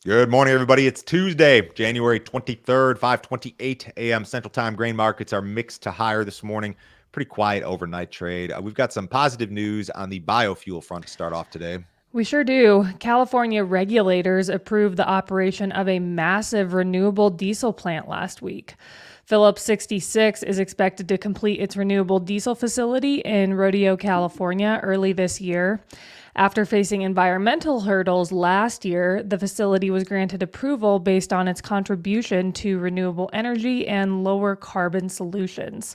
Good morning, everybody. It's Tuesday, January 23rd, 5:28 a.m. Central Time. Grain markets are mixed to higher this morning. Pretty quiet overnight trade. We've got some positive news on the biofuel front to start off today. We sure do. California regulators approved the operation of a massive renewable diesel plant last week. Phillips 66 is expected to complete its renewable diesel facility in Rodeo, California early this year. After facing environmental hurdles last year, the facility was granted approval based on its contribution to renewable energy and lower carbon solutions.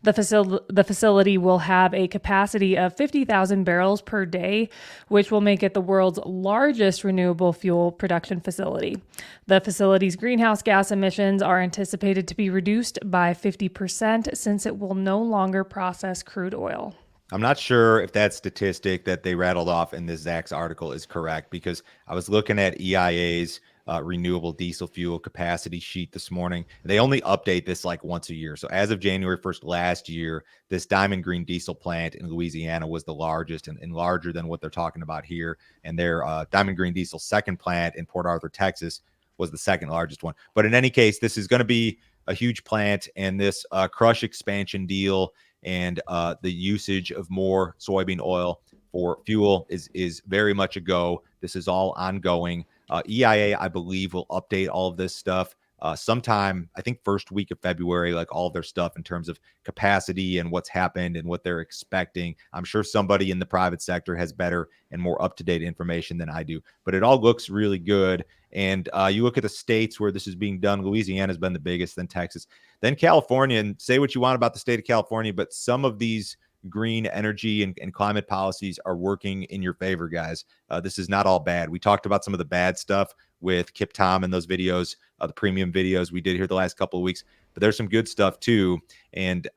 The facility will have a capacity of 50,000 barrels per day, which will make it the world's largest renewable fuel production facility. The facility's greenhouse gas emissions are anticipated to be reduced by 50% since it will no longer process crude oil. I'm not sure if that statistic that they rattled off in this Zach's article is correct because I was looking at EIA's renewable diesel fuel capacity sheet this morning. They only update this like once a year. So as of January 1st last year, this Diamond Green diesel plant in Louisiana was the largest and larger than what they're talking about here. And their Diamond Green diesel second plant in Port Arthur, Texas was the second largest one. But in any case, this is going to be a huge plant, and this crush expansion deal and the usage of more soybean oil for fuel is very much a go. This is all ongoing. EIA, I believe, will update all of this stuff sometime, I think, first week of February, like all of their stuff in terms of capacity and what's happened and what they're expecting. I'm sure somebody in the private sector has better and more up-to-date information than I do, but it all looks really good. And you look at the states where this is being done, Louisiana has been the biggest, then Texas, then California. And say what you want about the state of California, but some of these green energy and climate policies are working in your favor, guys. This is not all bad. We talked about some of the bad stuff with Kip Tom and those videos, the premium videos we did here the last couple of weeks, but there's some good stuff too. And,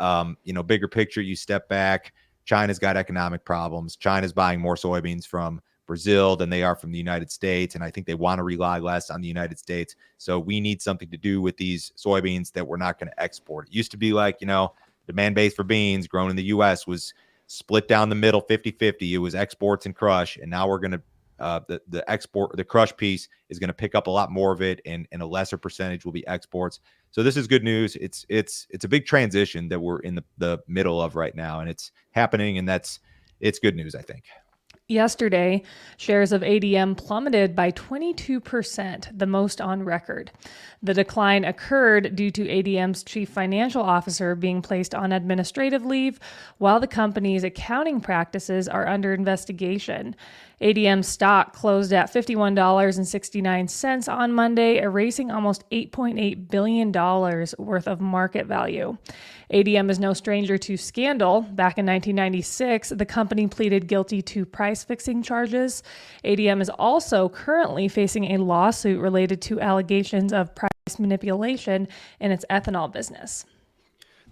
bigger picture, you step back, China's got economic problems. China's buying more soybeans from Brazil than they are from the United States. And I think they want to rely less on the United States. So we need something to do with these soybeans that we're not going to export. It used to be like, demand base for beans grown in the U.S. was split down the middle 50-50. It was exports and crush. And now we're going to the crush piece is going to pick up a lot more of it, and a lesser percentage will be exports. So this is good news. It's a big transition that we're in the middle of right now, and it's happening, and it's good news, I think. Yesterday, shares of ADM plummeted by 22%, the most on record. The decline occurred due to ADM's chief financial officer being placed on administrative leave, while the company's accounting practices are under investigation. ADM stock closed at $51.69 on Monday, erasing almost $8.8 billion worth of market value. ADM is no stranger to scandal. Back in 1996, the company pleaded guilty to price fixing charges. ADM is also currently facing a lawsuit related to allegations of price manipulation in its ethanol business.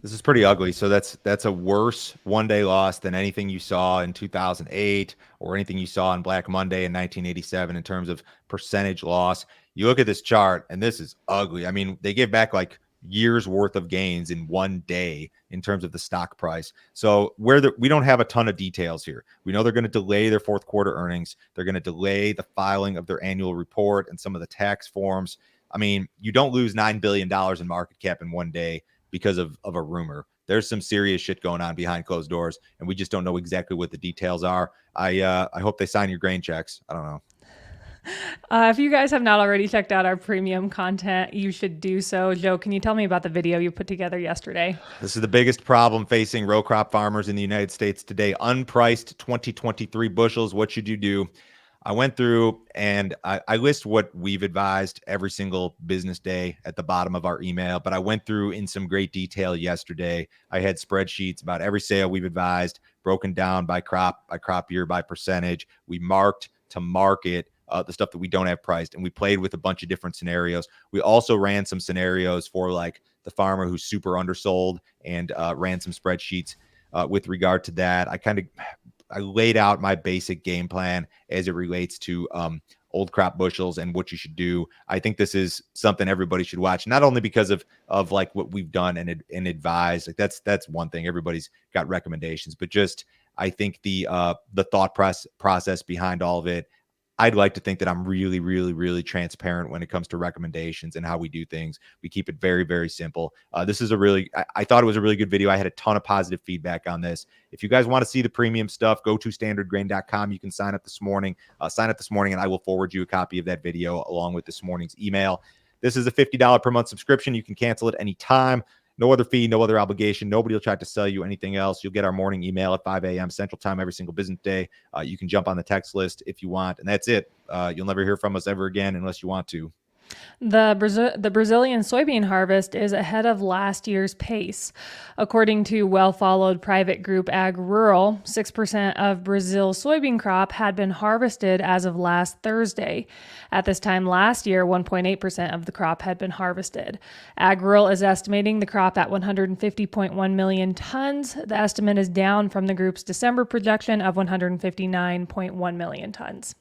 This is pretty ugly. So that's a worse one-day loss than anything you saw in 2008 or anything you saw on Black Monday in 1987 in terms of percentage loss. You look at this chart, and this is ugly. I mean, they gave back like years worth of gains in one day in terms of the stock price. So we don't have a ton of details here. We know they're going to delay their fourth quarter earnings. They're going to delay the filing of their annual report and some of the tax forms. I mean, you don't lose $9 billion in market cap in one day because of a rumor. There's some serious shit going on behind closed doors, and we just don't know exactly what the details are. I hope they sign your grain checks. I don't know. If you guys have not already checked out our premium content, you should do so. Joe, can you tell me about the video you put together yesterday? This is the biggest problem facing row crop farmers in the United States today. Unpriced 2023 bushels. What should you do? I went through and I list what we've advised every single business day at the bottom of our email, but I went through in some great detail yesterday. I had spreadsheets about every sale we've advised, broken down by crop year, by percentage. We marked to market the stuff that we don't have priced, and we played with a bunch of different scenarios. We also ran some scenarios for like the farmer who's super undersold, and ran some spreadsheets with regard to that. I laid out my basic game plan as it relates to old crop bushels and what you should do. I think this is something everybody should watch, not only because of like what we've done and advised. Like that's one thing. Everybody's got recommendations, but just I think the thought process behind all of it. I'd like to think that I'm really, really, really transparent when it comes to recommendations and how we do things. We keep it very, very simple. This is I thought it was a really good video. I had a ton of positive feedback on this. If you guys want to see the premium stuff, go to standardgrain.com. You can sign up this morning. And I will forward you a copy of that video along with this morning's email. This is a $50 per month subscription. You can cancel it anytime. No other fee, no other obligation. Nobody will try to sell you anything else. You'll get our morning email at 5 a.m. Central Time every single business day. You can jump on the text list if you want, and that's it. You'll never hear from us ever again unless you want to. The Brazilian soybean harvest is ahead of last year's pace. According to well-followed private group Ag Rural, 6% of Brazil's soybean crop had been harvested as of last Thursday. At this time last year, 1.8% of the crop had been harvested. Ag Rural is estimating the crop at 150.1 million tons. The estimate is down from the group's December projection of 159.1 million tons.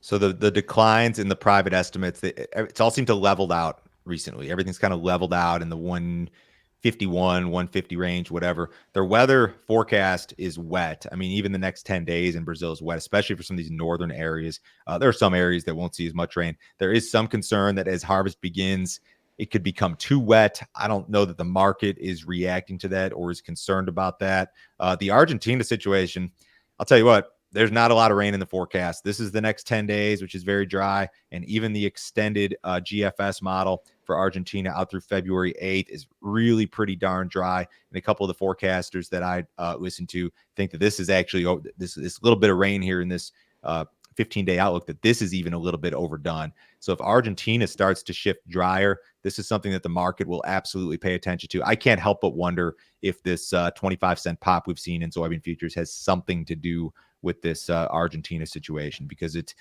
So the declines in the private estimates, it's all seemed to leveled out recently. Everything's kind of leveled out in the 151, 150 range, whatever. Their weather forecast is wet. I mean, even the next 10 days in Brazil is wet, especially for some of these northern areas. There are some areas that won't see as much rain. There is some concern that as harvest begins, it could become too wet. I don't know that the market is reacting to that or is concerned about that. The Argentina situation, I'll tell you what, there's not a lot of rain in the forecast. This is the next 10 days, which is very dry. And even the extended GFS model for Argentina out through February 8th is really pretty darn dry. And a couple of the forecasters that I listen to think that this is actually this little bit of rain here in this 15-day outlook, that this is even a little bit overdone. So if Argentina starts to shift drier, this is something that the market will absolutely pay attention to. I can't help but wonder if this 25-cent pop we've seen in soybean futures has something to do with this Argentina situation, because it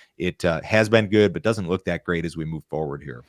has been good, but doesn't look that great as we move forward here.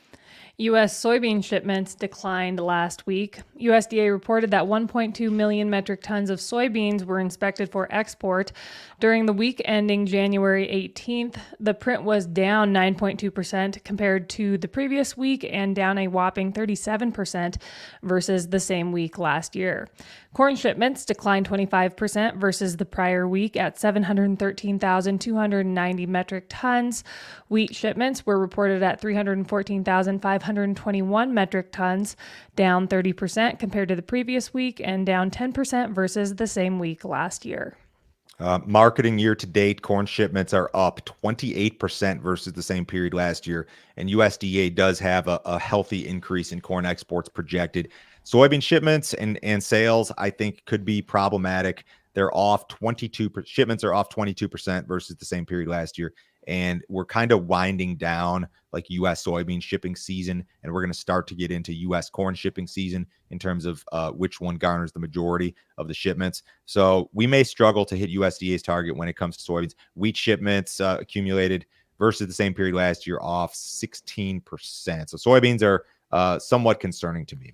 U.S. soybean shipments declined last week. USDA reported that 1.2 million metric tons of soybeans were inspected for export. During the week ending January 18th, the print was down 9.2% compared to the previous week and down a whopping 37% versus the same week last year. Corn shipments declined 25% versus the prior week at 713,290 metric tons. Wheat shipments were reported at 314,521 metric tons, down 30% compared to the previous week and down 10% versus the same week last year. Marketing year to date, corn shipments are up 28% versus the same period last year. And USDA does have a healthy increase in corn exports projected. Soybean shipments and sales, I think, could be problematic. They're off 22%. Shipments are off 22% versus the same period last year. And we're kind of winding down like U.S. soybean shipping season. And we're going to start to get into U.S. corn shipping season in terms of which one garners the majority of the shipments. So we may struggle to hit USDA's target when it comes to soybeans. Wheat shipments accumulated versus the same period last year off 16%. So soybeans are somewhat concerning to me.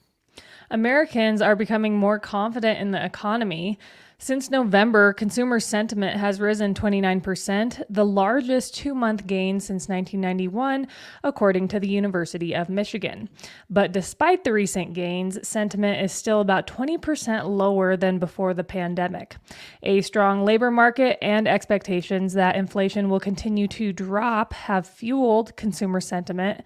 Americans are becoming more confident in the economy. Since November, consumer sentiment has risen 29%, the largest two-month gain since 1991, according to the University of Michigan. But despite the recent gains, sentiment is still about 20% lower than before the pandemic. A strong labor market and expectations that inflation will continue to drop have fueled consumer sentiment.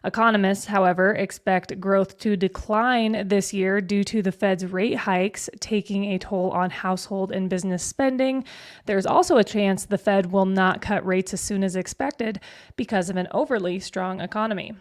Economists, however, expect growth to decline this year due to the Fed's rate hikes taking a toll on household and business spending. There's also a chance the Fed will not cut rates as soon as expected because of an overly strong economy.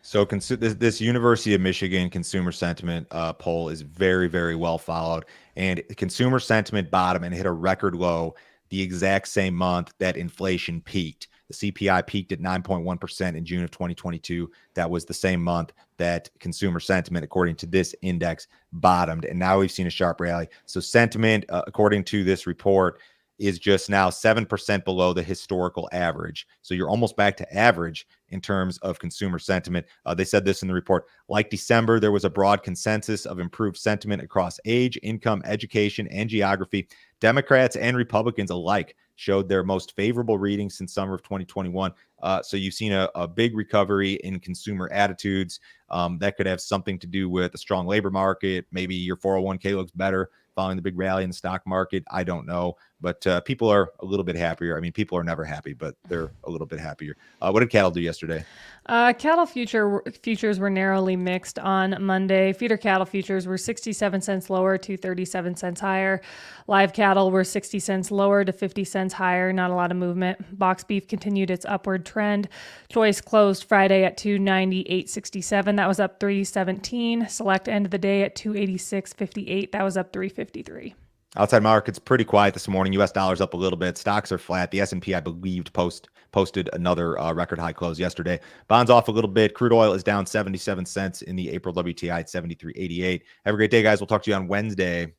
So this University of Michigan consumer sentiment poll is very, very well followed. And consumer sentiment bottomed and hit a record low the exact same month that inflation peaked. The CPI peaked at 9.1% in June of 2022. That was the same month that consumer sentiment, according to this index, bottomed. And now we've seen a sharp rally. So sentiment, according to this report, is just now 7% below the historical average. So you're almost back to average in terms of consumer sentiment. They said this in the report. Like December, there was a broad consensus of improved sentiment across age, income, education, and geography. Democrats and Republicans alike showed their most favorable readings since summer of 2021. So you've seen a big recovery in consumer attitudes. That could have something to do with a strong labor market. Maybe your 401k looks better following the big rally in the stock market. I don't know, but people are a little bit happier. I mean, people are never happy, but they're a little bit happier. What did cattle do yesterday? Cattle futures were narrowly mixed on Monday. Feeder cattle futures were 67 cents lower to 37 cents higher. Live cattle were 60 cents lower to 50 cents higher. Not a lot of movement. Box beef continued its upward trend. Choice closed Friday at 298.67. That was up 317. Select ended the day at 286.58. That was up 353. Outside markets pretty quiet this morning. U.S. dollars up a little bit. Stocks are flat. The S&P, I believed, posted another record high close yesterday. Bonds off a little bit. Crude oil is down 77 cents in the April WTI at 73.88. Have a great day, guys. We'll talk to you on Wednesday.